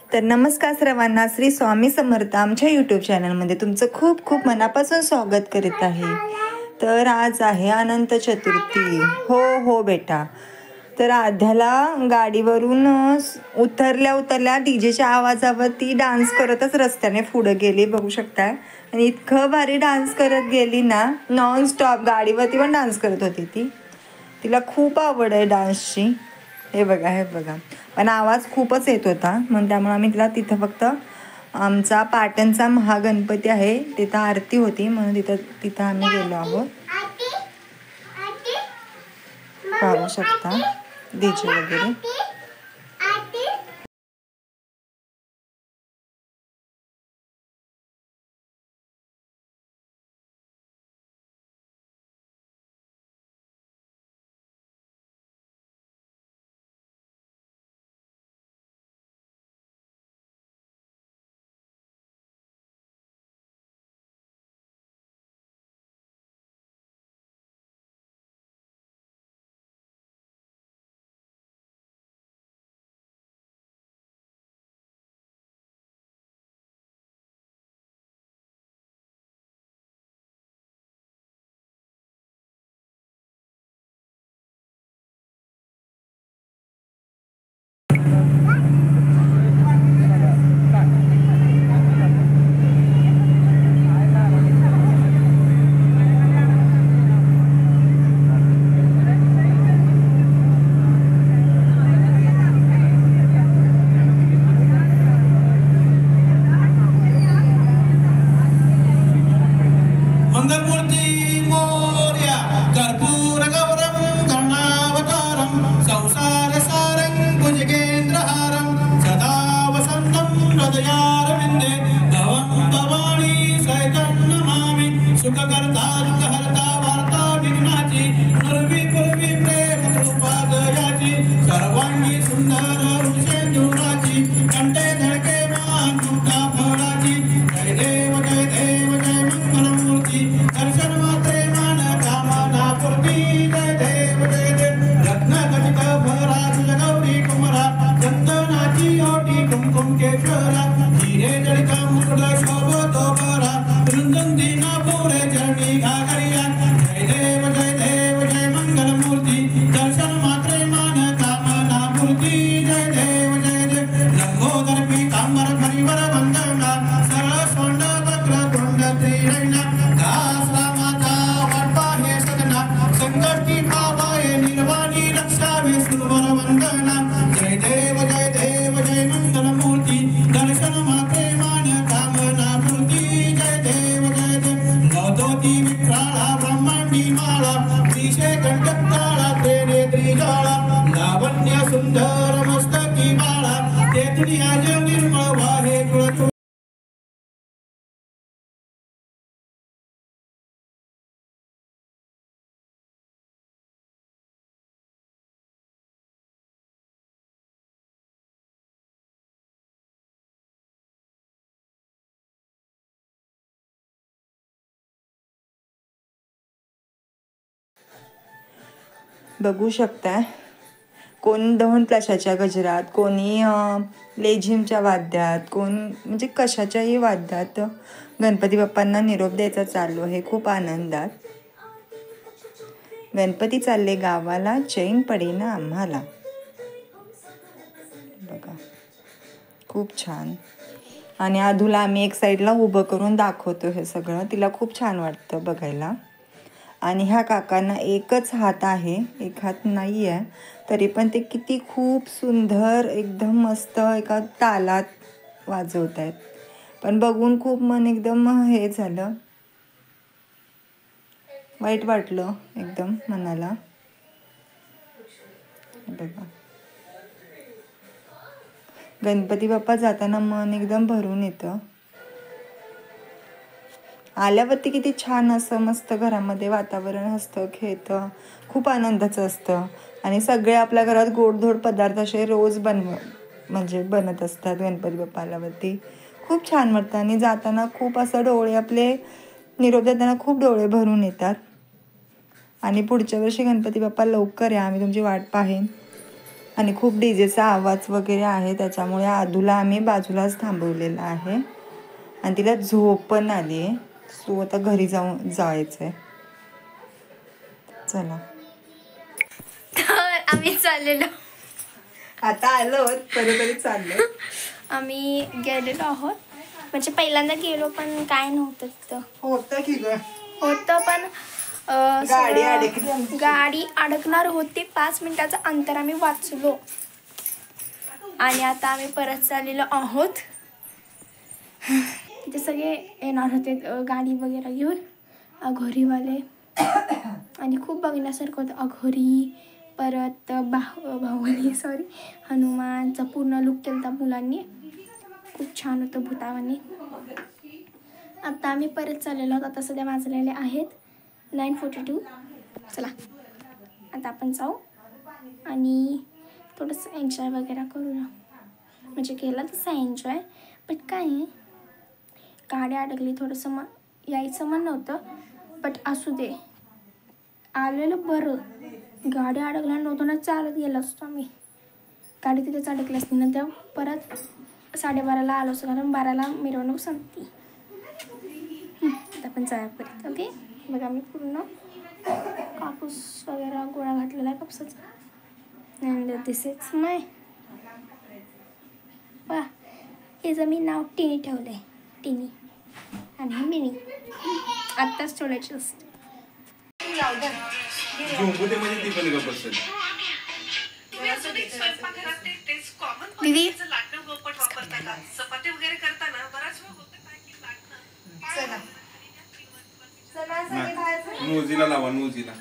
तर नमस्कार सर्वांना, श्री स्वामी समर्थ आमच्या यूट्यूब चॅनलमध्ये तुमचं खूप खूप मनापासून स्वागत करीत आहे. तर आज आहे अनंत चतुर्थी. हो बेटा. तर आध्याला गाडीवरून उतरल्या डीजेच्या आवाजावरती डान्स करतच रस्त्याने पुढं गेली, बघू शकताय. आणि इतकं भारी डान्स करत गेली ना, नॉन स्टॉप गाडीवरती पण डान्स करत होती तिला खूप आवड आहे डान्सची. हे बघा. पण आवाज खूपच येत होता, म्हणून त्यामुळे आम्ही तिला तिथं फक्त आमचा पाटणचा महागणपती आहे तिथं आरती होती म्हणून तिथं आम्ही गेलो आहोत. पाहू शकता डीजे वगैरे. बघू शकताय, कोण दहन कशाच्या गजरात, कोणी लेझिमच्या वाद्यात, कोण म्हणजे कशाच्याही वाद्यात गणपती बाप्पांना निरोप द्यायचा चालू आहे खूप आनंदात. गणपती चालले गावाला, चैन पडेना आम्हाला. बघा खूप छान. आणि आधूला आम्ही एक साईडला उभं करून दाखवतो हे सगळं, तिला खूप छान वाटतं बघायला. आणि ह्या काकांना एकच हात आहे, एक हात नाही आहे, तरी पण ते किती खूप सुंदर एकदम मस्त एका तालात वाजवत आहेत. पण बघून खूप मन एकदम हे झालं, वाईट वाटलं एकदम मनाला. बघा गणपती बाप्पा जाताना मन एकदम भरून येतं. आल्यावरती किती छान असं मस्त घरामध्ये वातावरण असतं, खेळतं, खूप आनंदाचं असतं. आणि सगळे आपल्या घरात गोडधोड पदार्थ असे रोज बनत असतात. गणपती बाप्पा आल्यावरती खूप छान वाटतं. आणि जाताना खूप असं डोळे आपले निरोप देताना खूप डोळे भरून येतात. आणि पुढच्या वर्षी गणपती बाप्पा लवकर या, आम्ही तुमची वाट पाहेन. आणि खूप डीजेचा आवाज वगैरे आहे, त्याच्यामुळे आदूला आम्ही बाजूलाच थांबवलेला आहे आणि तिला झोप पण आली आहे. सो आता घरी जायचं आहे. चला तर आम्ही चाललेलो, आता आलो बरोबर चाललो. आम्ही गेलेलो आहोत, म्हणजे पहिल्यांदा गेलो पण काय नव्हतं तिथं. होतं की ग, होतं पण गाडी अडकली आमची. गाडी अडकणार होती. 5 मिनिटाचं अंतर आम्ही वाचलो आणि आता आम्ही परत चाललेलो आहोत. ते सगळे येणार होते गाडी वगैरे घेऊन, अघोरीवाले, आणि खूप बघण्यासारखं होतं. अघोरी, परत बाहुबली हनुमानचा पूर्ण लुक केला होता मुलांनी. खूप छान होतं भूतावानी. आता आम्ही परत चाललेलो आहोत. आता सध्या वाजलेले आहेत 9:42. चला आता आपण जाऊ आणि थोडंसं एन्जॉय वगैरे करूया. म्हणजे केला तसा एन्जॉय, बट काय आहे, गाडी अडकली. थोडंसं यायचं मन नव्हतं, बट असू दे, आलेलं बरं. गाडी अडकल्या नव्हतं ना, चालत गेलो असतो आम्ही. गाडी तिथेच अडकली असती, नंतर परत 12:30ला आलो असतो, कारण 12ला मिरवणूक संपती. आता आपण जाया परत. ओके, बघा मी पूर्ण कापूस वगैरे गोळा घातलेला आहे कापसाचा. अँड दिस इज माय, वा, याचं मी नाव टिनी ठेवलं आहे, टिनी. आणि ही मिनी आत्ताच ठेवल्याची असते. दीदी नोजीला लावा, नोजीला.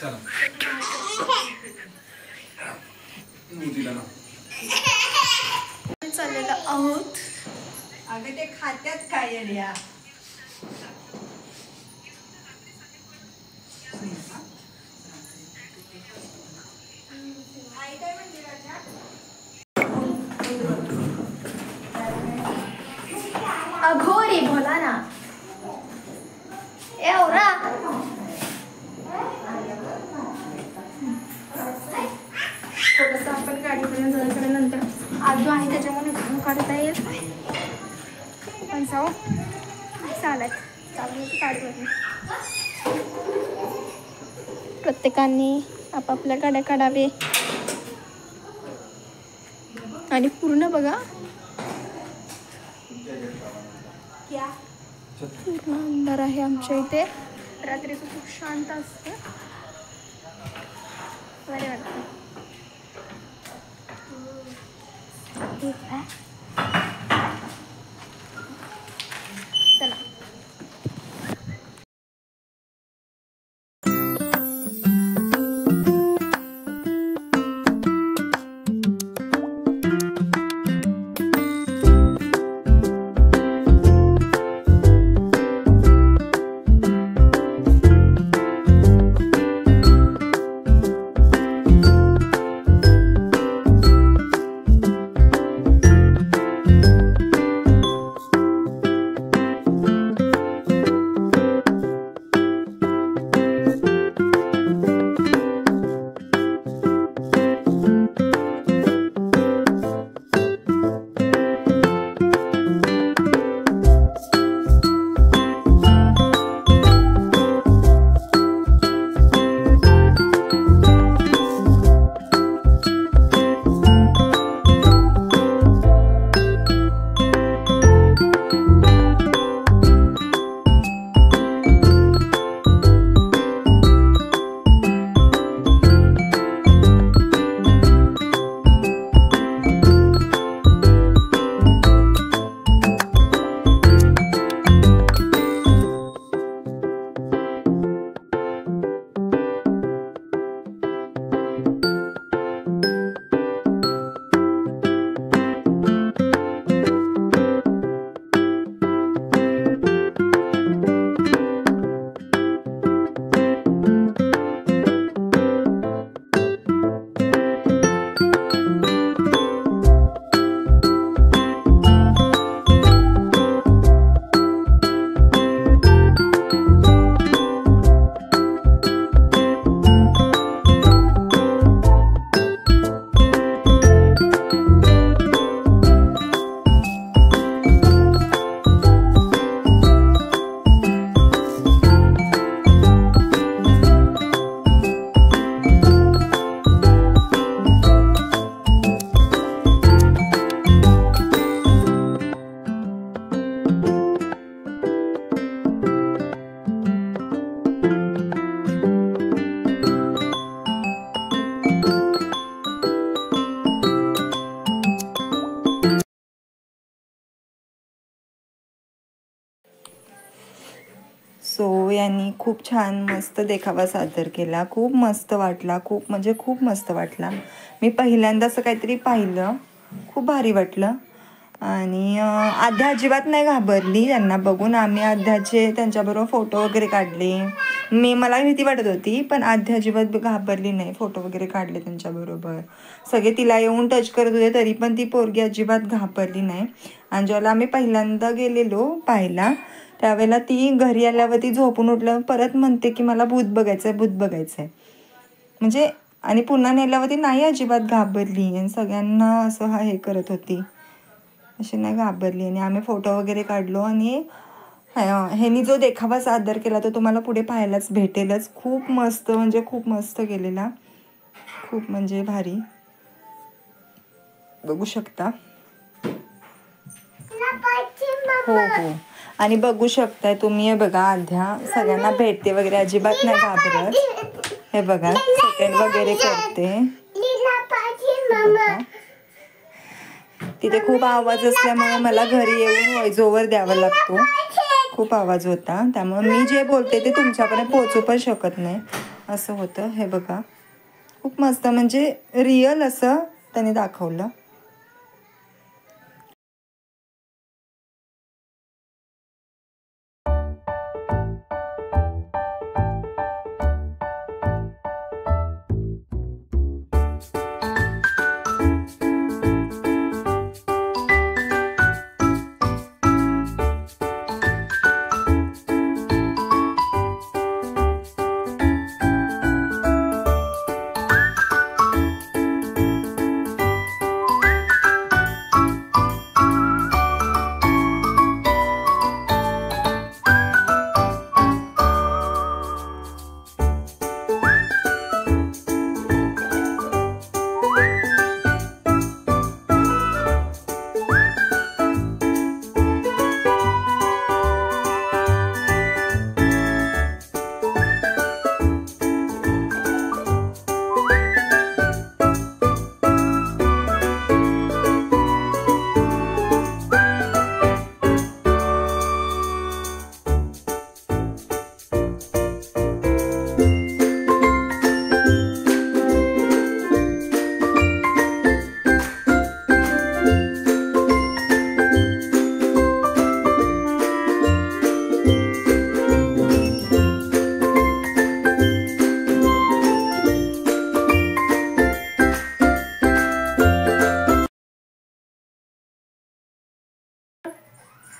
चला नोजीला लावा. चाललेलो आहोत. अगं ते खात्यात काय येड्या. अघोरी बोला ना, एवढा थोडंसं आपण गाडीपर्यंत जायचं. नंतर आजू आहे त्याच्यामुळे घरून काढता येईल. पण जाऊ चालत चालू गाडीवरून. प्रत्येकाने आपापल्या गाड्या काढावे आणि पूर्ण बघा, पूर्ण अंधार आहे आमच्या इथे. रात्रीचं खूप शांत असतं, बरे वाटतं. चला सगळ्यांनी खूप छान मस्त देखावा सादर केला. खूप मस्त वाटला, खूप म्हणजे खूप मस्त वाटला. मी पहिल्यांदा असं काहीतरी पाहिलं, खूप भारी वाटलं. आणि आद्या अजिबात नाही घाबरली त्यांना बघून. आम्ही आद्याचे त्यांच्याबरोबर फोटो वगैरे काढले. मला भीती वाटत होती, पण आद्या अजिबात घाबरली नाही. फोटो वगैरे काढले त्यांच्याबरोबर. सगळे तिला येऊन टच करत होते, तरी पण ती पोरगी अजिबात घाबरली नाही. आणि जेव्हा आम्ही पहिल्यांदा गेलेलो पाहायला, त्यावेळेला ती घरी आल्यावरती झोपून उठलं, परत म्हणते की मला भूत बघायचं आहे, भूत बघायचं आहे. म्हणजे आणि पुन्हा नेल्यावरती नाही अजिबात घाबरली. आणि सगळ्यांना असं हे करत होती, अशी नाही घाबरली. आणि आम्ही फोटो वगैरे काढलो. आणि ह्यांनी जो देखावा सादर केला तो तुम्हाला पुढे पाहायलाच भेटेलच. खूप मस्त म्हणजे खूप मस्त केलेला, खूप म्हणजे भारी. बघू शकता. हो हो. आणि बघू शकताय तुम्ही, हे बघा आद्या सगळ्यांना भेटते वगैरे, अजिबात नाही घाबरत. हे बघा सेकंड वगैरे करते. तिथे खूप आवाज असल्यामुळे मला घरी येऊन व्हॉइस ओव्हर द्यावा लागतो. खूप आवाज होता, त्यामुळे मी जे बोलते ते तुमच्यापर्यंत पोहोचू पण शकत नाही, असं होतं. हे बघा खूप मस्त म्हणजे रिअल असं त्याने दाखवलं.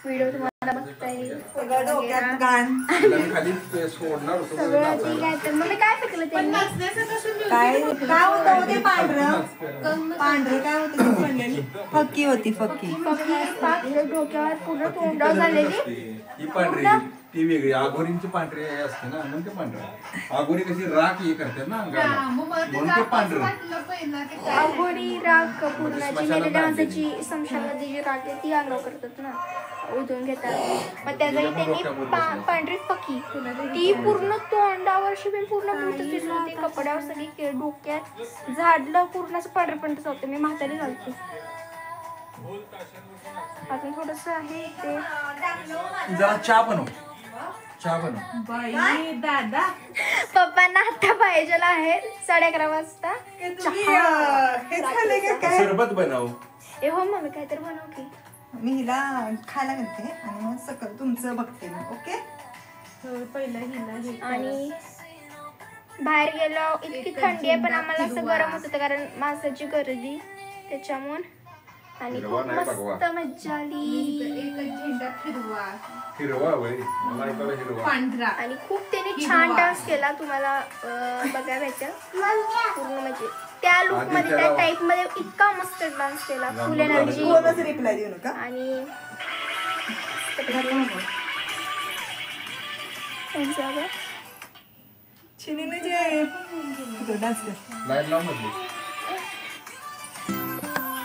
व्हिडिओ तुम्हाला बघता येईल. सगळं डोक्यात गाण. खाली सोडणार होतो. सगळं ठीक आहे. तर मग काय पिकलं त्यांनी? काय काय होतं ते पांढरं पांढरं काय होतं ते पडलेली फक्की होती. फक्की डोक्यावर पूर्ण तोंडाव झालेली. ही पांढरी ती वेगळी. आगोरींची पांढरी असते ना, म्हणून ते पांढरं. आगोरी कशी राख हे करते ना अंगाला, म्हणून ते पांढरं. आगोरी राख पूर्णाची मेलेल्या माणसाची समशामध्ये जी राख आहे ती अंगावर करतात ना, उधळून घेतात. मग त्यासाठी त्यांनी पांढरी फकी ती पूर्ण तोंडावर शिवेल पूर्ण भूतच दिसत होती. कपड्यावर सगळी डोक्यात झाडलं पूर्ण असं पांढरपंट होतं. मी म्हातारी घालते. अजून थोडस आहे ते. जरा चहा बनव, चहा बनव. दादा पप्पांना आता पाहिजे आहे 11:30 वाजता सरबत बनव. ए हो मम्मी काहीतरी बनव की. मी हिला खायला घालते आणि मग सकाळ तुमचं बघते मी. ओके. पहिला हिला आणि बाहेर गेलो इतकी थंडी आहे, पण आम्हाला असं गरम होत होतं कारण माणसाची गर्दी त्याच्यामुळे. आणि खूप मस्त मज्जा आली. आणि खूप त्याने छान डान्स केला. तुम्हाला बघायला भेटेल पूर्ण म्हणजे त्या लुक मध्ये त्या टाइप मध्ये इतका मस्त डान्स केला. फुल एनर्जी. रिप्लाय देऊ नका. आणि चिनीने जे डान्स लाईट लाव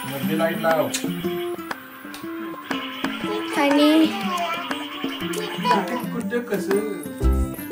मधली लाईट लाव. आणि कुठे कसं